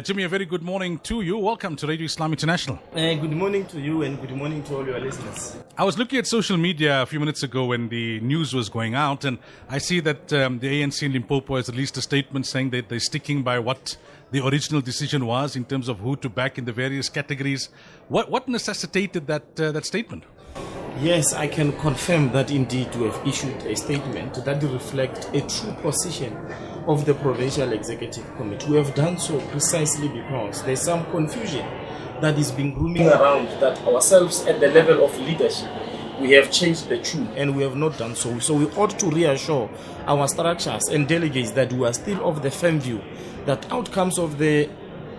Jimmy, a very good morning to you. Welcome to Radio Islam International. Good morning to you and good morning to all your listeners. I was looking at social media a few minutes ago when the news was going out, and I see that the ANC in Limpopo has released a statement saying that they're sticking by what the original decision was in terms of who to back in the various categories. What necessitated that statement? Yes, I can confirm that indeed we have issued a statement that reflects a true position of the Provincial Executive Committee. We have done so precisely because there's some confusion that is being grooming around that ourselves at the level of leadership, we have changed the tune and we have not done so. So we ought to reassure our structures and delegates that we are still of the firm view that outcomes of the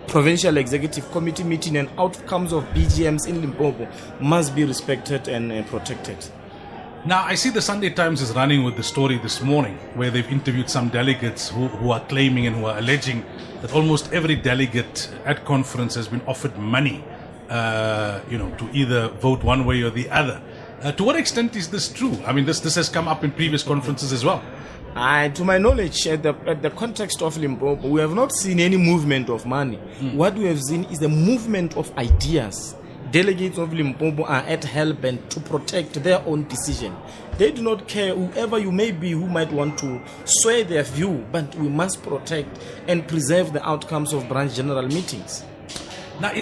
Provincial Executive Committee meeting and outcomes of BGMs in Limpopo must be respected and protected. Now, I see the Sunday Times is running with the story this morning where they've interviewed some delegates who are claiming and who are alleging that almost every delegate at conference has been offered money, to either vote one way or the other. To what extent is this true? I mean, this has come up in previous conferences as well. To my knowledge, at the context of Limpopo, we have not seen any movement of money. What we have seen is the movement of ideas. Delegates of Limpopo are at hell-bent to protect their own decision. They do not care whoever you may be who might want to sway their view, but we must protect and preserve the outcomes of branch general meetings. Now,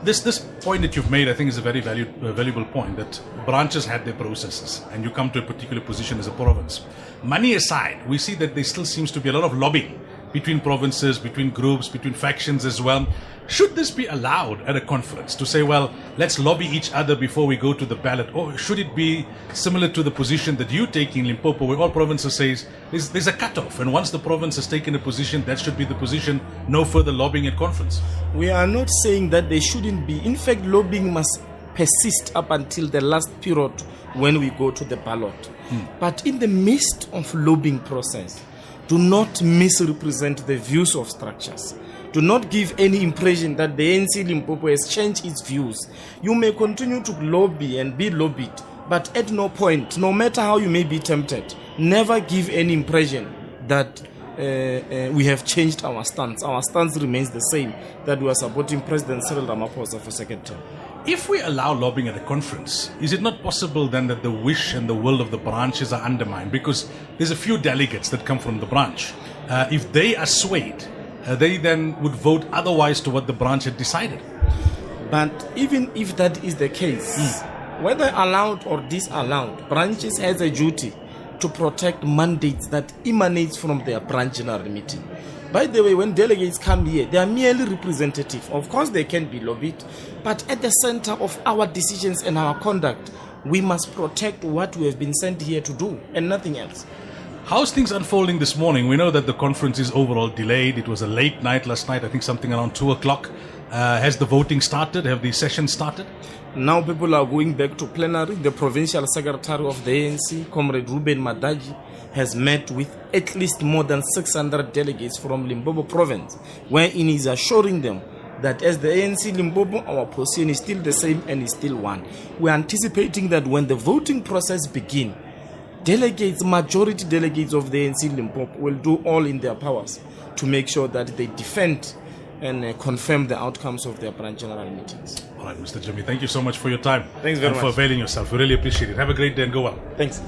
this point that you've made, I think, is a very valuable point, that branches had their processes and you come to a particular position as a province. Money aside, we see that there still seems to be a lot of lobbying between provinces, between groups, between factions as well. Should this be allowed at a conference to say, well, let's lobby each other before we go to the ballot? Or should it be similar to the position that you take in Limpopo, where all provinces say there's a cutoff, and once the province has taken a position, that should be the position, no further lobbying at conference? We are not saying that they shouldn't be. In fact, lobbying must persist up until the last period when we go to the ballot. But in the midst of lobbying process, do not misrepresent the views of structures. Do not give any impression that the ANC Limpopo has changed its views. You may continue to lobby and be lobbied, but at no point, no matter how you may be tempted, never give any impression that we have changed our stance. Our stance remains the same, that we are supporting President Cyril Ramaphosa for second term. If we allow lobbying at a conference, is it not possible then that the wish and the will of the branches are undermined? Because there's a few delegates that come from the branch. If they are swayed, they then would vote otherwise to what the branch had decided. But even if that is the case, whether allowed or disallowed, branches has a duty to protect mandates that emanates from their branch general meeting. By the way, when delegates come here, they are merely representative. Of course, they can be lobbied, but at the center of our decisions and our conduct, we must protect what we have been sent here to do and nothing else. How's things unfolding this morning? We know that the conference is overall delayed. It was a late night last night, I think something around 2 o'clock. Has the voting started? Have the sessions started? Now people are going back to plenary. The provincial secretary of the ANC, Comrade Ruben Madaji, has met with at least more than 600 delegates from Limpopo province, wherein he is assuring them that as the ANC Limpopo, our position is still the same and is still one. We are anticipating that when the voting process begins, majority delegates of the ANC Limpopo will do all in their powers to make sure that they defend and confirm the outcomes of their branch general meetings. All right, Mr. Jimmy, thank you so much for your time. Thanks very much. And for availing yourself. We really appreciate it. Have a great day and go well. Thanks.